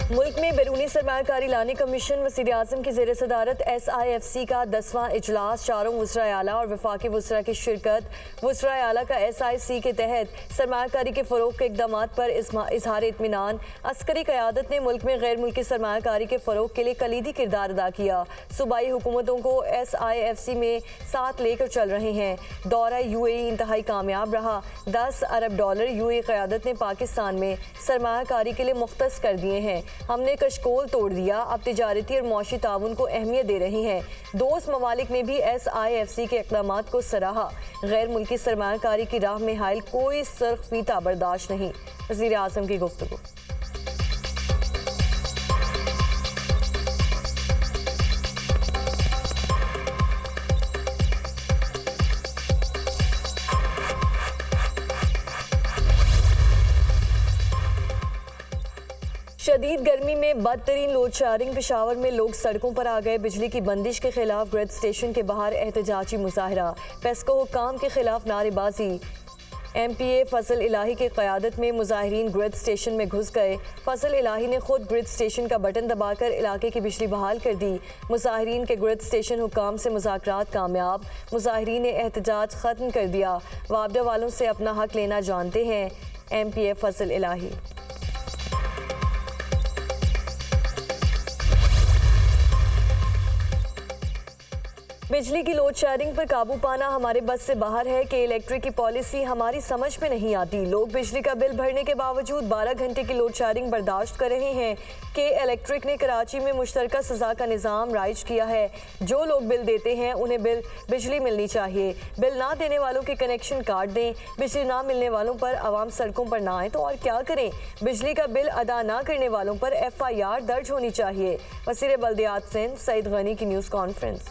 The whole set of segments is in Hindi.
मुल्क में बैरूनी सरमायाकारी लाने का मिशन वज़ीर-ए-आज़म की ज़ेर सदारत SIFC का 10वां इजलास चारों वुज़राए आला और वफाकी वुज़रा की शिरकत। वुज़राए आला का SIC के तहत सरमायाकारी के फ़रोग़ के इक़दाम पर इज़हार इत्मीनान। अस्करी क़यादत ने मुल्क में गैर मुल्की सरमायाकारी के फ़रोग़ के लिए कलीदी किरदार अदा किया। सूबाई हुकूमतों को SIFC में साथ लेकर चल रहे हैं। दौरा UAE इंतहाई कामयाब रहा। $10 अरब UAE क़यादत ने पाकिस्तान में सरमायाकारी के लिए मुख्तस कर दिए हैं। हमने कशकोल तोड़ दिया, अब तिजारती और मौशी ताउन को अहमियत दे रही हैं। दोस्त ममालिक ने भी SIFC के इक़दामात को सराहा। गैर मुल्की सरमायाकारी की राह में हायल कोई सर्ख फीता बर्दाश्त नहीं। वज़ीर-ए-आज़म की गुफ्तगू। शदीद गर्मी में बदतरीन लोड शेयरिंग। पेशावर में लोग सड़कों पर आ गए। बिजली की बंदिश के खिलाफ ग्रिड स्टेशन के बाहर एहतजाजी मुजाहरा। पेस्को हुक्काम के खिलाफ नारेबाजी। MPA फजल इलाही की क़यादत में मुजाहिरीन ग्रिड स्टेशन में घुस गए। फजल इलाही ने खुद ग्रिड स्टेशन का बटन दबाकर इलाके की बिजली बहाल कर दी। मुजाहिरीन के ग्रिड स्टेशन हुक्काम से मुज़ाकरात कामयाब। मुजाहिरीन ने एहतजाज ख़त्म कर दिया। वापडा वालों से अपना हक लेना जानते हैं MPA फजल इलाही। बिजली की लोड शेयरिंग पर काबू पाना हमारे बस से बाहर है कि इलेक्ट्रिक की पॉलिसी हमारी समझ में नहीं आती। लोग बिजली का बिल भरने के बावजूद 12 घंटे की लोड शेयरिंग बर्दाश्त कर रहे हैं कि इलेक्ट्रिक ने कराची में मुश्तरका सज़ा का निज़ाम राइज किया है। जो लोग बिल देते हैं उन्हें बिजली मिलनी चाहिए। बिल ना देने वालों के कनेक्शन काट दें। बिजली ना मिलने वालों पर आवाम सड़कों पर ना आए तो और क्या करें। बिजली का बिल अदा ना करने वालों पर FIR दर्ज होनी चाहिए। वज़ीर बल्दियात सिंध सईद गनी की न्यूज़ कॉन्फ्रेंस।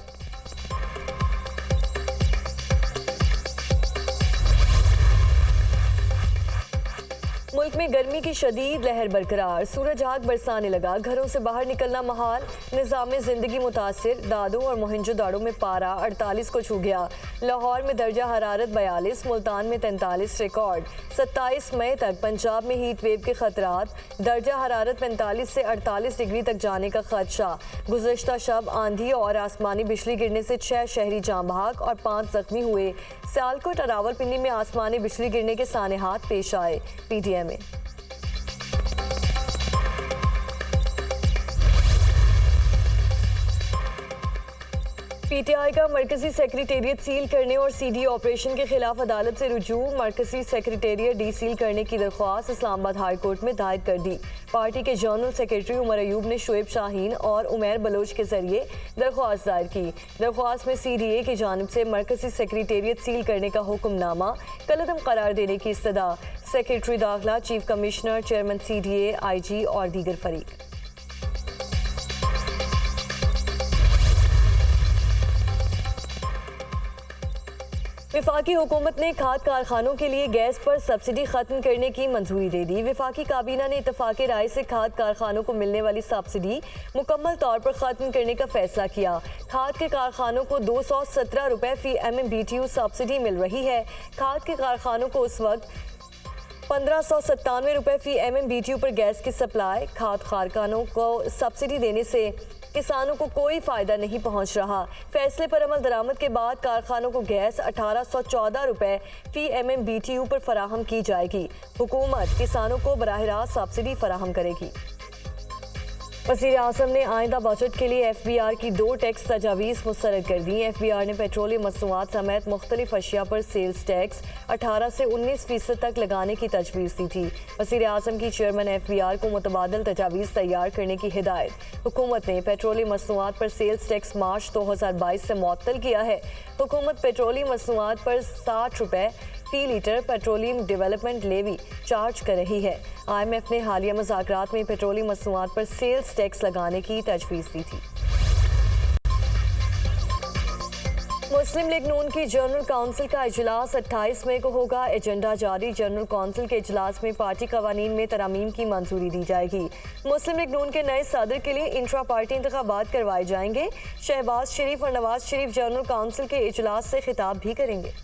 मुल्क में गर्मी की शदीद लहर बरकरार। सूरज आग बरसाने लगा। घरों से बाहर निकलना महाल। निज़ाम ज़िंदगी मुतासिर। दादों और मोहनजोदाड़ो में पारा 48 को छू गया। लाहौर में दर्जा हरारत 42, मुल्तान में 43 रिकॉर्ड। 27 मई तक पंजाब में हीट वेव के खतरात। दर्जा हरारत 45 से 48 डिग्री तक जाने का खदशा। गुज़श्ता शब आंधी और आसमानी बिजली गिरने से 6 शहरी जाँ बहक और 5 जख्मी हुए। सियालकोट और रावलपिंडी में आसमानी बिजली गिरने के सानेहात पेश आए। PTM में PTI का मरकजी सेक्रेटेरिएट सील करने और CD ऑपरेशन के खिलाफ अदालत से रुजू। मरकजी सेक्रेटेरिएट डीसील करने की दरख्वास्त इस्लामाबाद हाई कोर्ट में दायर कर दी। पार्टी के जनरल सेक्रेटरी उमर अयूब ने शुएब शाहीन और उमैर बलोच के जरिए दरख्वास्त दायर की। दरख्वास्त में CDA की जानिब से मरकजी सेक्रेटेरिएट सील करने का हुक्मनामा कलअदम करार देने की इस्तदा। सेक्रेटरी दाखिला, chief commissioner, chairman CDA, IG और दीगर फरीक। वफाकी हुकूमत ने खाद कारखानों के लिए गैस पर सब्सिडी खत्म करने की मंजूरी दे दी। वफाकी काबीना ने इत्तफाक राय से खाद कारखानों को मिलने वाली सब्सिडी मुकम्मल तौर पर खत्म करने का फैसला किया। खाद के कारखानों को 217 रुपये फी MMBTU सब्सिडी मिल रही है। खाद के कारखानों को उस वक्त 1597 रुपये फी MMBTU पर गैस की सप्लाई। खाद कारखानों को सब्सिडी देने से किसानों को कोई फ़ायदा नहीं पहुंच रहा। फैसले पर अमल दरामद के बाद कारखानों को गैस 1814 रुपये फी MMBTU पर फराहम की जाएगी। हुकूमत किसानों को बराह रास्त सब्सिडी फराहम करेगी। वज़ीर-ए-आज़म ने आइंदा बजट के लिए FBR की 2 टैक्स तजावीज़ मुस्तरद कर दी। FBR ने पेट्रोलियम मसनूआत समेत मुख्तलिफ अशिया पर सेल्स टैक्स 18 से 19% तक लगाने की तजवीज़ दी थी। वज़ीर-ए-आज़म की चेयरमैन FBR को मुतबादल तजावीज़ तैयार करने की हिदायत। हुकूमत ने पेट्रोलियम मसनूआत पर सेल्स टैक्स मार्च 2022 से मुअत्तल किया है। हुकूमत पेट्रोलियम मसनूआत पर 60 रुपये फी litre petroleum development levy charge कर रही है। IMF ने हालिया मुज़ाकरात में पेट्रोलियम मसनूआत पर सेल्स टैक्स लगाने की तजवीज़ दी थी। मुस्लिम लीग नून की जनरल काउंसिल का इजलास 28 मई को होगा। एजेंडा जारी। जनरल काउंसिल के इजलास में पार्टी कवानीन में तरमीम की मंजूरी दी जाएगी। मुस्लिम लीग नून के नए सदर के लिए इंट्रा पार्टी इंतखाबात करवाए जाएंगे। शहबाज शरीफ और नवाज शरीफ जनरल काउंसिल के इजलास से खिताब भी करेंगे।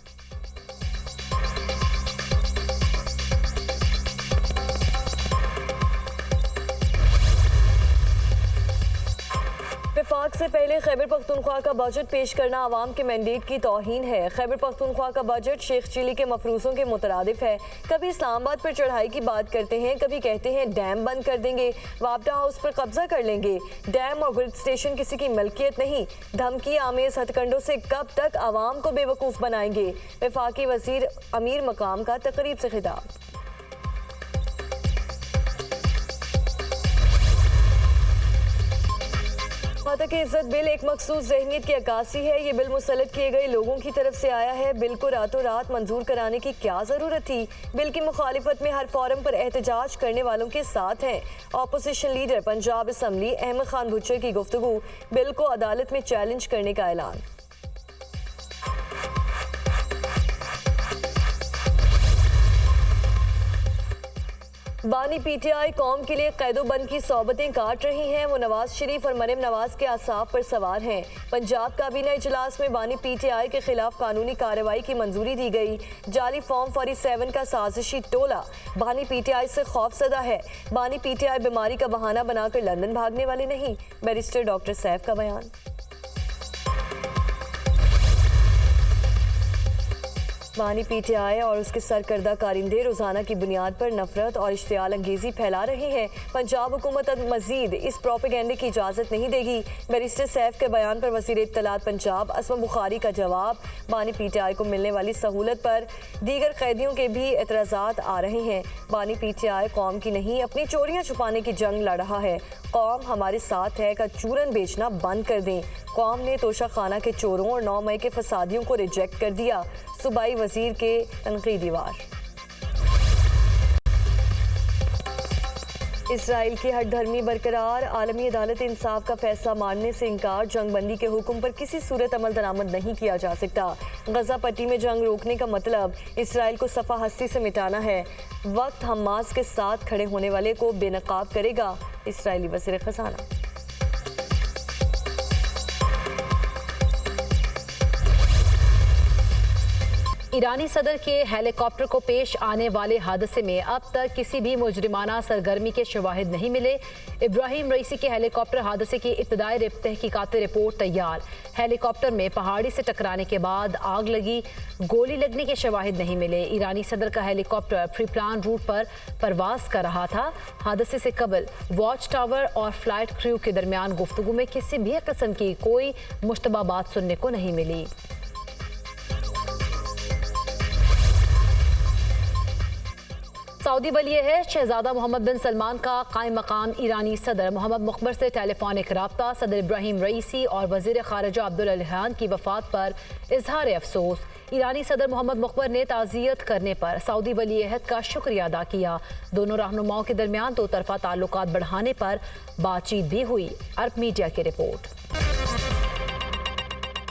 इत्तेफाक से पहले खैबर पख्तूनख्वा का बजट पेश करना आवाम के मैंडेट की तौहीन है। खैबर पख्तूनख्वा का बजट शेख चिली के मफरूज़ों के मुतरादिफ है। कभी इस्लामाबाद पर चढ़ाई की बात करते हैं, कभी कहते हैं डैम बंद कर देंगे, वापडा हाउस पर कब्जा कर लेंगे। डैम और ग्रिड स्टेशन किसी की मिल्कियत नहीं। धमकी आमेज हथकंडों से कब तक आवाम को बेवकूफ़ बनाएंगे। वफाकी वज़ीर अमीर मकाम का तकरीब से खिताब। तक इज्जत बिल एक मखसूस जहनीत की अक्कासी है। ये बिल मुसल्लत किए गए लोगों की तरफ से आया है। बिल को रातों रात मंजूर कराने की क्या ज़रूरत थी। बिल की मुखालिफत में हर फोरम पर एहतजाज करने वालों के साथ हैं। Opposition leader Punjab assembly Ahmad Khan Bhachar की गुफ्तगू, बिल को अदालत में चैलेंज करने का ऐलान। बानी पीटीआई कौम के लिए कैदोबंद की सौबतें काट रही हैं। वो नवाज शरीफ और मरियम नवाज के आसाब पर सवार हैं। पंजाब काबीना इजलास में बानी पीटीआई के खिलाफ कानूनी कार्रवाई की मंजूरी दी गई। जाली फॉर्म 47 का साजिशी टोला बानी पीटीआई से खौफजदा है। बानी पीटीआई बीमारी का बहाना बनाकर लंदन भागने वाले नहीं। बैरिस्टर डॉक्टर सैफ का बयान। बानी पीटीआई और उसके सरकर्दा कारिंदे रोजाना की बुनियाद पर नफरत और इश्तियाल अंगेजी फैला रहे हैं। पंजाब हुकूमत अब मजीद इस प्रोपेगेंडे की इजाज़त नहीं देगी। बैरिस्टर सैफ के बयान पर वज़ीर इत्तलात पंजाब असमा बुखारी का जवाब। बानी पीटीआई को मिलने वाली सहूलत पर दीगर कैदियों के भी एतराज़ात आ रहे हैं। बानी पीटीआई कौम की नहीं, अपनी चोरियाँ छुपाने की जंग लड़ रहा है। कौम हमारे साथ है का चूरन बेचना बंद कर दें। कौम ने तोशा खाना के चोरों और 9 मई के फसादियों को रिजेक्ट कर दिया। सूबाई वजीर के तनकीदी वार। इसराइल की हठधर्मी बरकरार। आलमी अदालत इंसाफ का फैसला मानने से इनकार। जंगबंदी के हुक्म पर किसी सूरत अमल दरामद नहीं किया जा सकता। गजा पट्टी में जंग रोकने का मतलब इसराइल को सफ़ा हस्ती से मिटाना है। वक्त हमास के साथ खड़े होने वाले को बेनकाब करेगा। इसराइली वज़ीर ख़ज़ाना। ईरानी सदर के हेलीकॉप्टर को पेश आने वाले हादसे में अब तक किसी भी मुजरिमाना सरगर्मी के शवाहिद नहीं मिले। इब्राहिम रईसी के हेलीकॉप्टर हादसे की इब्तदाई तहकीकाती रिपोर्ट तैयार। हेलीकॉप्टर में पहाड़ी से टकराने के बाद आग लगी, गोली लगने के शवाहिद नहीं मिले। ईरानी सदर का हेलीकॉप्टर प्री प्लान रूट पर परवाज कर रहा था। हादसे से कबल वॉच टावर और फ्लाइट क्रू के दरमियान गुफ्तगू में किसी भी किस्म की कोई मुश्तबा बात सुनने को नहीं मिली। सऊदी वली अहद शहजादा मोहम्मद बिन सलमान का कायम मकाम ईरानी सदर मोहम्मद मुख्बर से टेलीफोनिक रब्ता। सदर इब्राहिम रईसी और वज़ीर ख़ारिजा अब्दुल अहद की वफ़ात पर इजहार अफसोस। ईरानी सदर मोहम्मद मुख्बर ने ताज़ियत करने पर सऊदी वली अहद का शुक्रिया अदा किया। दोनों रहनुमाओं के दरमियान दो तरफ़ा ताल्लुकात बढ़ाने पर बातचीत भी हुई। अरब मीडिया की रिपोर्ट।